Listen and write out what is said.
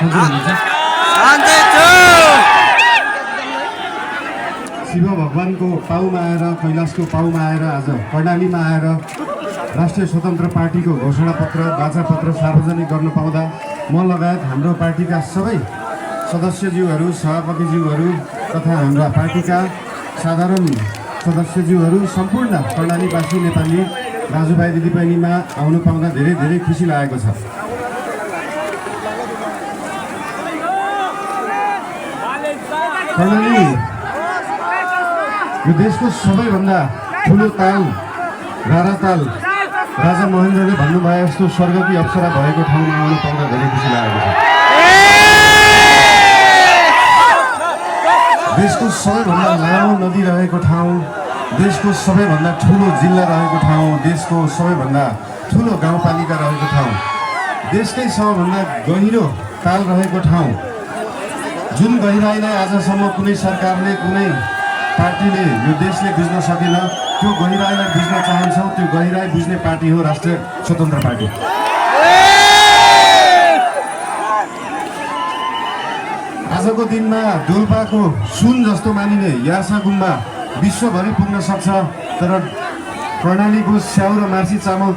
सन्चै हुनुहुन्छ? शिव भगवानको पाउमा आएर, कैलाशको पाउमा आएर आज कर्णालीमा आएर राष्ट्रिय स्वतन्त्र पार्टीको घोषणापत्र बाचापत्र सार्वजनिक गर्न पाउँदा म लगायत हाम्रो पार्टीका सबै सदस्यज्यूहरू, सभापतिज्यूहरू तथा हाम्रा पार्टीका साधारण सदस्यज्यूहरू सम्पूर्ण कर्णालीवासी नेपाली दाजुभाइ दिदीबहिनीमा आउनु पाउँदा धेरै धेरै खुसी लागेको छ। कर्णाली यो देशको सबैभन्दा ठुलो ताल राराताल राजा महेन्द्रले भन्नुभयो जस्तो स्वर्गकी अप्सरा भएको ठाउँमा आउनु पाउँदा धेरै खुसी लागेको छ। देशको सबैभन्दा लामो नदी रहेको ठाउँ, देशको सबैभन्दा ठुलो जिल्ला रहेको ठाउँ, देशको सबैभन्दा ठुलो गाउँपालिका रहेको ठाउँ, देशकै सबैभन्दा गहिरो ताल रहेको ठाउँ, जुन गहिराईलाई आजसम्म कुनै सरकारले कुनै पार्टीले यो देशले बुझ्न सकेन, त्यो गहिराईलाई बुझ्न चाहन्छौँ। त्यो गहिराई बुझ्ने पार्टी हो राष्ट्रिय स्वतन्त्र पार्टी। आजको दिनमा डोल्पाको सुन जस्तो मानिने यासा गुम्बा विश्वभरि पुग्न सक्छ, तर कर्णालीको स्याउ र मार्सी चामल